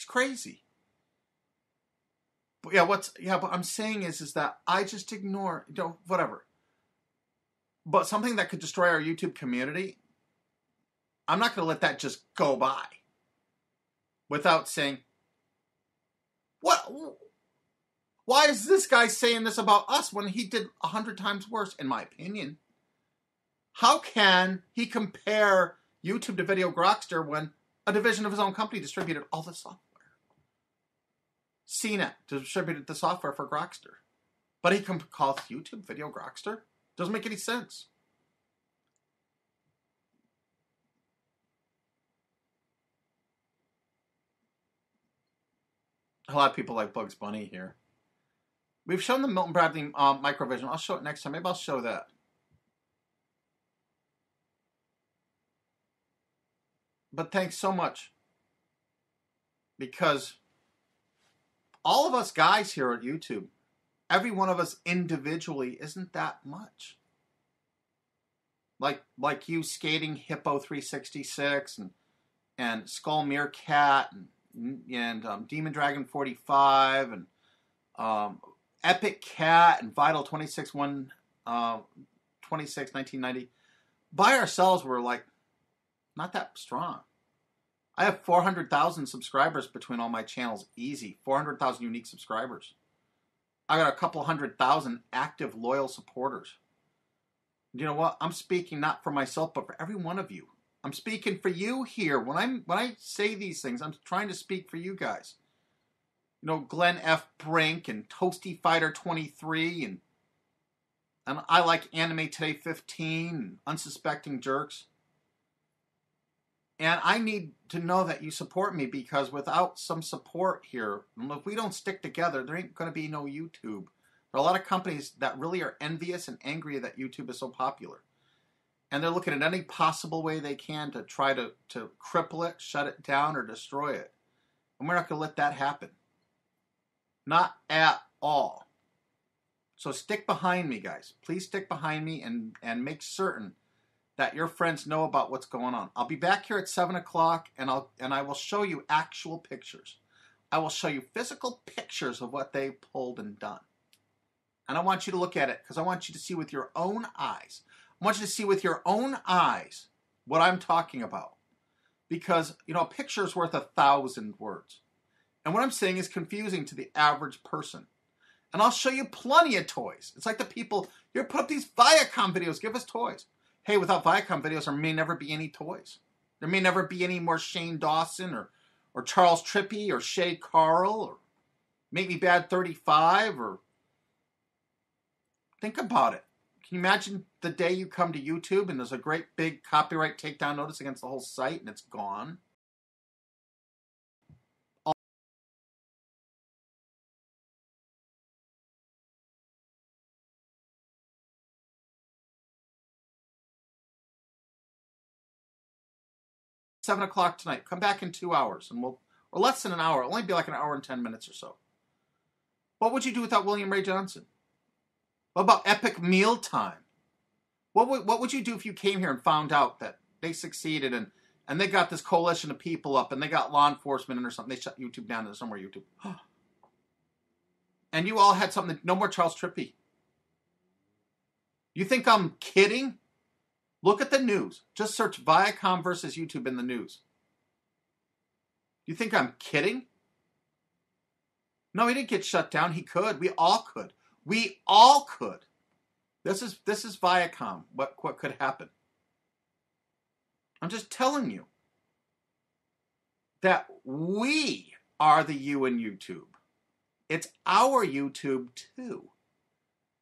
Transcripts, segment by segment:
crazy. But what I'm saying is that I just ignore, whatever. But something that could destroy our YouTube community, I'm not going to let that just go by without saying, what? Why is this guy saying this about us when he did 100 times worse, in my opinion? How can he compare YouTube to Video Grokster when a division of his own company distributed all the software? CNET distributed the software for Grokster. But he calls YouTube Video Grokster? Doesn't make any sense. A lot of people like Bugs Bunny here. We've shown the Milton Bradley microvision. I'll show it next time. Maybe I'll show that. But thanks so much. Because all of us guys here at YouTube, every one of us individually isn't that much. Like you skating Hippo 366 and Skull Meerkat and Demon Dragon 45 and Epic Cat and Vital 1990. By ourselves, we're like not that strong. I have 400,000 subscribers between all my channels. Easy. 400,000 unique subscribers. I got a couple 100,000 active, loyal supporters. You know what? I'm speaking not for myself, but for every one of you. I'm speaking for you here. When I say these things, I'm trying to speak for you guys. You know, Glenn F. Brink and Toasty Fighter 23 and I like Anime Today 15 and Unsuspecting Jerks. And I need to know that you support me, because without some support here, if we don't stick together, there ain't going to be no YouTube. There are a lot of companies that really are envious and angry that YouTube is so popular. And they're looking at any possible way they can to try to cripple it, shut it down, or destroy it. And we're not going to let that happen. Not at all. So stick behind me, guys. Please stick behind me and make certain that your friends know about what's going on. I'll be back here at 7 o'clock, and I will show you actual pictures. I will show you physical pictures of what they pulled and done. And I want you to look at it, because I want you to see with your own eyes. I want you to see with your own eyes what I'm talking about. Because, you know, a picture is worth 1,000 words. And what I'm saying is confusing to the average person. And I'll show you plenty of toys. It's like the people, you put up these Viacom videos, give us toys. Hey, without Viacom videos, there may never be any toys. There may never be any more Shane Dawson or Charles Trippy or Shay Carl or Make Me Bad 35 or... Think about it. Can you imagine the day you come to YouTube and there's a great big copyright takedown notice against the whole site and it's gone? 7 o'clock tonight. Come back in 2 hours, or less than an hour. It'll only be like an hour and 10 minutes or so. What would you do without William Ray Johnson? What about Epic Mealtime? What would you do if you came here and found out that they succeeded and they got this coalition of people up and they got law enforcement in or something? They shut YouTube down and somewhere YouTube. And you all had something, no more Charles Trippy. You think I'm kidding? Look at the news. Just search Viacom versus YouTube in the news. You think I'm kidding? No, he didn't get shut down. He could. We all could. We all could. This is Viacom. What could happen? I'm just telling you that we are the you in YouTube. It's our YouTube too.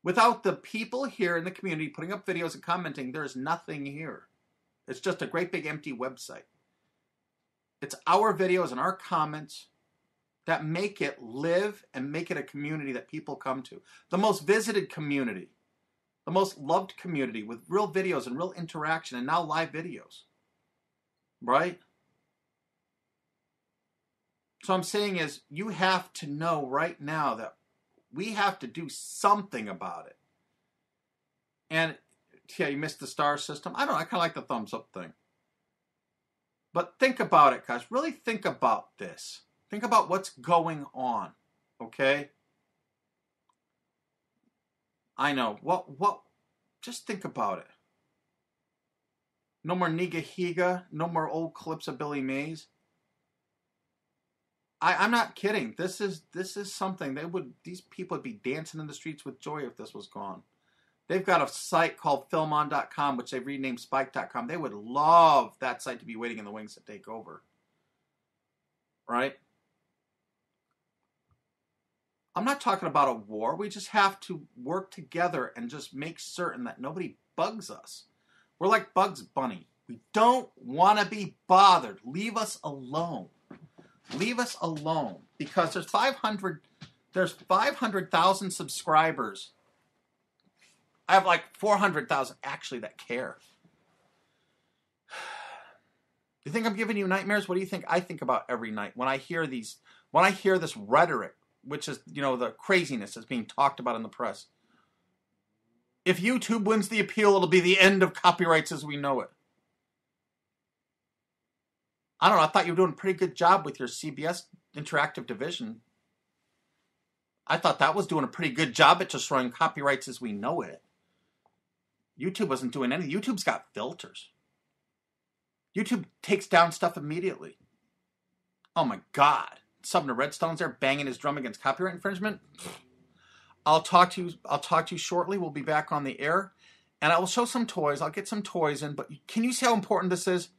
Without the people here in the community putting up videos and commenting, there's nothing here. It's just a great big empty website. It's our videos and our comments that make it live and make it a community that people come to. The most visited community. The most loved community with real videos and real interaction and now live videos. Right? So I'm saying is you have to know right now that we have to do something about it. And, yeah, you missed the star system. I don't know. I kind of like the thumbs up thing. But think about it, guys. Really think about this. Think about what's going on, okay? I know. Just think about it. No more Niga Higa. No more old clips of Billy Mays. I'm not kidding. This is something these people would be dancing in the streets with joy if this was gone. They've got a site called filmon.com, which they've renamed spike.com. They would love that site to be waiting in the wings to take over. Right? I'm not talking about a war. We just have to work together and just make certain that nobody bugs us. We're like Bugs Bunny. We don't want to be bothered. Leave us alone. Leave us alone. Because there's 500,000 subscribers. I have like 400,000 actually that care. You think I'm giving you nightmares? What do you think I think about every night when I hear this rhetoric, which is, the craziness that's being talked about in the press? If YouTube wins the appeal, it'll be the end of copyrights as we know it. I don't know. I thought you were doing a pretty good job with your CBS interactive division. I thought that was doing a pretty good job at destroying copyrights as we know it. YouTube wasn't doing anything. YouTube's got filters. YouTube takes down stuff immediately. Oh my God. Sumner Redstone's there banging his drum against copyright infringement. I'll talk to you shortly. We'll be back on the air. And I will show some toys. I'll get some toys in. But can you see how important this is?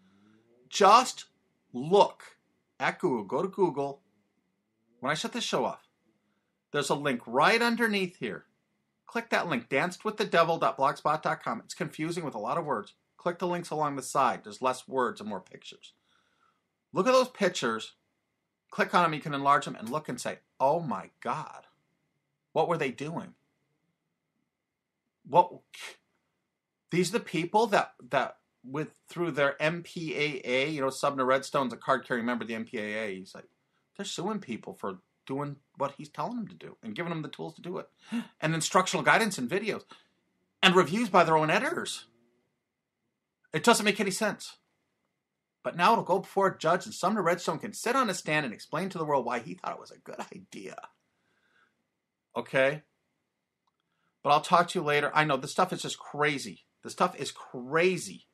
Just look at Google. Go to Google. When I shut this show off, there's a link right underneath here. Click that link, dancedwithdevil.blogspot.com. It's confusing with a lot of words. Click the links along the side. There's less words and more pictures. Look at those pictures. Click on them. You can enlarge them and look and say, oh my God, what were they doing? These are the people that through their MPAA, Sumner Redstone's a card-carrying member of the MPAA. He's like, they're suing people for doing what he's telling them to do and giving them the tools to do it. And instructional guidance and videos and reviews by their own editors. It doesn't make any sense. But now it'll go before a judge and Sumner Redstone can sit on a stand and explain to the world why he thought it was a good idea. Okay? But I'll talk to you later. I know this stuff is just crazy. This stuff is crazy.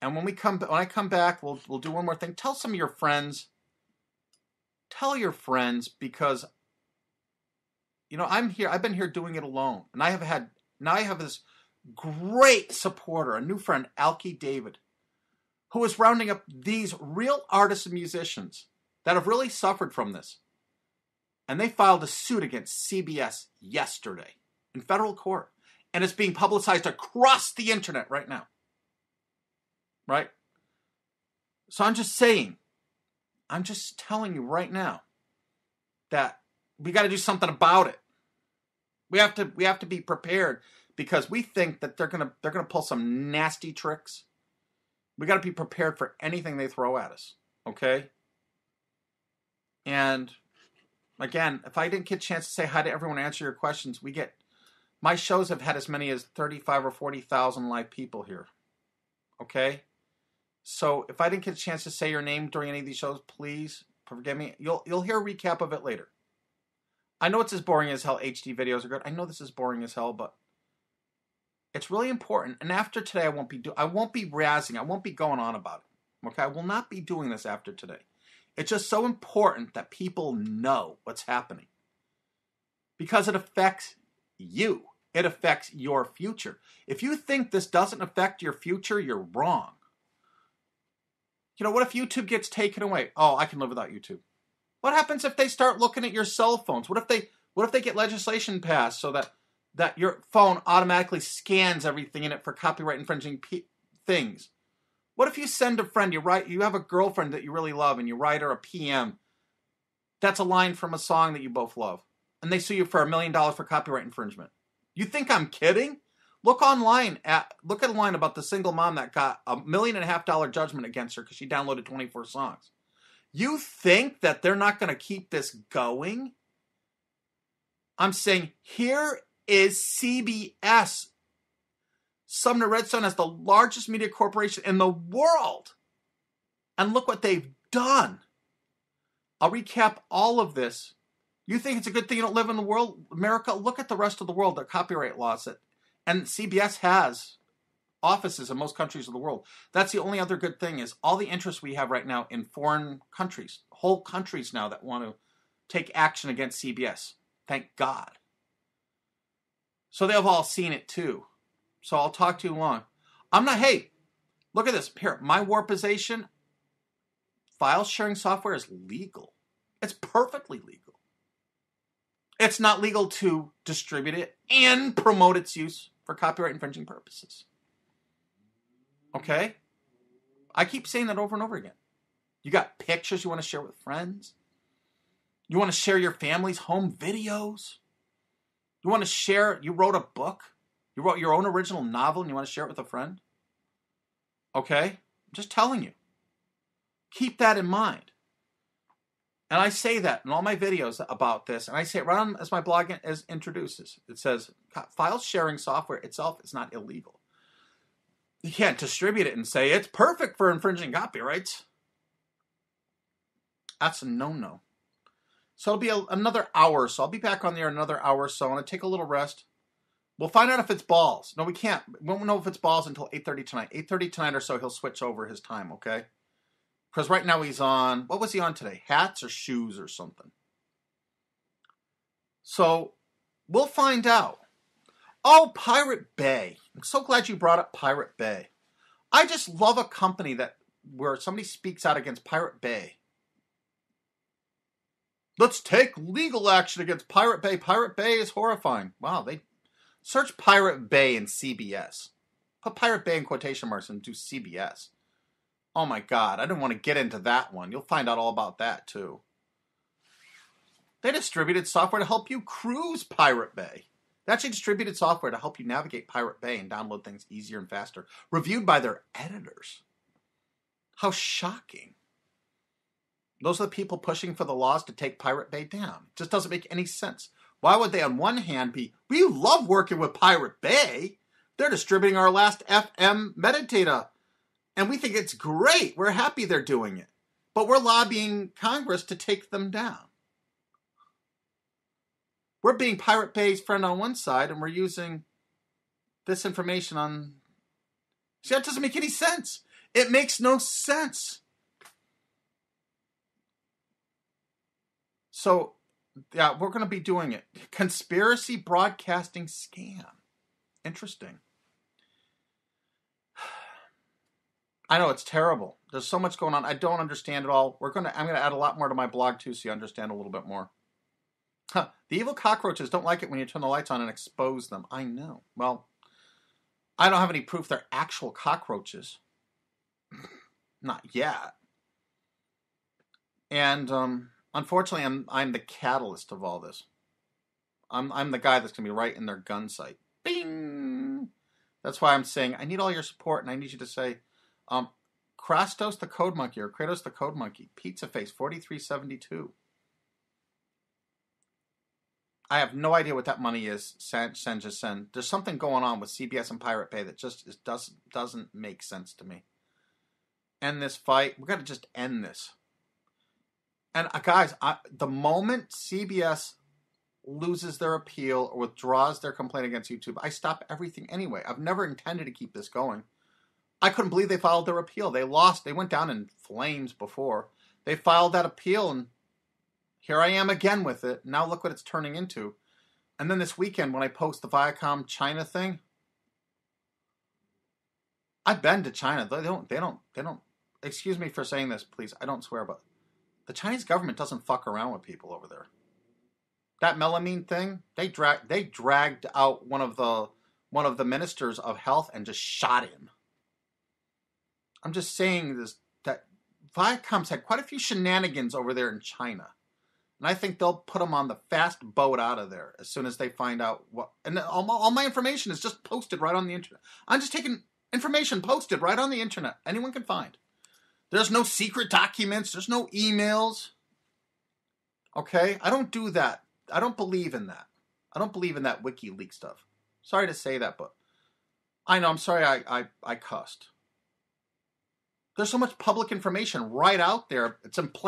And when I come back, we'll do one more thing. Tell some of your friends. Tell your friends because, I'm here. I've been here doing it alone. And I have this great supporter, a new friend, Alki David, who is rounding up these real artists and musicians that have really suffered from this. And they filed a suit against CBS yesterday in federal court. And it's being publicized across the internet right now. Right? So I'm just telling you right now that we got to do something about it. We have to be prepared because we think that they're gonna pull some nasty tricks. We got to be prepared for anything they throw at us. Okay? And again, if I didn't get a chance to say hi to everyone and answer your questions, my shows have had as many as 35 or 40,000 live people here. Okay? So if I didn't get a chance to say your name during any of these shows, please forgive me. You'll hear a recap of it later. I know it's as boring as hell. HD videos are good. I know this is boring as hell, but it's really important. And after today, I won't be razzing. I won't be going on about it. Okay? I will not be doing this after today. It's just so important that people know what's happening. Because it affects you. It affects your future. If you think this doesn't affect your future, you're wrong. What if YouTube gets taken away? Oh, I can live without YouTube. What happens if they start looking at your cell phones? What if they get legislation passed so that your phone automatically scans everything in it for copyright infringing things? What if you send a friend, you have a girlfriend that you really love and you write her a PM that's a line from a song that you both love and they sue you for $1 million for copyright infringement? You think I'm kidding? Look at a line about the single mom that got $1.5 million judgment against her because she downloaded 24 songs. You think that they're not going to keep this going? I'm saying here is CBS. Sumner Redstone has the largest media corporation in the world. And look what they've done. I'll recap all of this. You think it's a good thing you don't live in the world, America? Look at the rest of the world, their copyright laws. And CBS has offices in most countries of the world. That's the only other good thing is all the interest we have right now in foreign countries, whole countries now that want to take action against CBS. Thank God. So they've all seen it too. So I'll talk too long. Hey, look at this. Here, my warpization file sharing software is legal. It's perfectly legal. It's not legal to distribute it and promote its use for copyright infringing purposes. Okay? I keep saying that over and over again. You got pictures you want to share with friends. You want to share your family's home videos. You want to share, you wrote a book. You wrote your own original novel and you want to share it with a friend. Okay? I'm just telling you. Keep that in mind. And I say that in all my videos about this, and I say it right on as my blog introduces. It says, file sharing software itself is not illegal. You can't distribute it and say it's perfect for infringing copyrights. That's a no-no. So it'll be another hour, so I'll be back on there another hour or so. I'm going to take a little rest. We'll find out if it's balls. No, we can't. We won't know if it's balls until 8:30 tonight. 8:30 tonight or so, he'll switch over his time, okay? Because right now he's on, what was he on today? Hats or shoes or something. So we'll find out. Oh, Pirate Bay. I'm so glad you brought up Pirate Bay. I just love a company where somebody speaks out against Pirate Bay. Let's take legal action against Pirate Bay. Pirate Bay is horrifying. Wow, they search Pirate Bay in CBS. Put Pirate Bay in quotation marks and do CBS. Oh my God, I didn't want to get into that one. You'll find out all about that too. They distributed software to help you cruise Pirate Bay. They actually distributed software to help you navigate Pirate Bay and download things easier and faster. Reviewed by their editors. How shocking. Those are the people pushing for the laws to take Pirate Bay down. It just doesn't make any sense. Why would they on one hand we love working with Pirate Bay. They're distributing our last FM metadata. And we think it's great. We're happy they're doing it. But we're lobbying Congress to take them down. We're being Pirate Bay's friend on one side, and we're using this information on... See, that doesn't make any sense. It makes no sense. So, yeah, we're going to be doing it. Conspiracy broadcasting scam. Interesting. I know it's terrible. There's so much going on. I don't understand it all. I'm going to add a lot more to my blog too, so you understand a little bit more. The evil cockroaches don't like it when you turn the lights on and expose them. I know. Well, I don't have any proof they're actual cockroaches. Not yet. And unfortunately, I'm the catalyst of all this. I'm the guy that's going to be right in their gun sight. Bing! That's why I'm saying I need all your support, and I need you to say, Krastos the Code Monkey or Kratos the Code Monkey, Pizza Face 4372. I have no idea what that money is. Send. There's something going on with CBS and Pirate Bay that just doesn't make sense to me. End this fight. We got to just end this. And guys, the moment CBS loses their appeal or withdraws their complaint against YouTube, I stop everything anyway. I've never intended to keep this going. I couldn't believe they filed their appeal. They lost. They went down in flames before. They filed that appeal, and here I am again with it. Now look what it's turning into. And then this weekend when I post the Viacom China thing, I've been to China. They don't, excuse me for saying this, please. I don't swear, but the Chinese government doesn't fuck around with people over there. That melamine thing, they dragged out one of the ministers of health and just shot him. I'm just saying this, that Viacom's had quite a few shenanigans over there in China. And I think they'll put them on the fast boat out of there as soon as they find out what... And all my information is just posted right on the internet. I'm just taking information posted right on the internet. Anyone can find. There's no secret documents. There's no emails. Okay? I don't do that. I don't believe in that. I don't believe in that WikiLeaks stuff. Sorry to say that, but I know. I'm sorry I cussed. There's so much public information right out there. It's in plain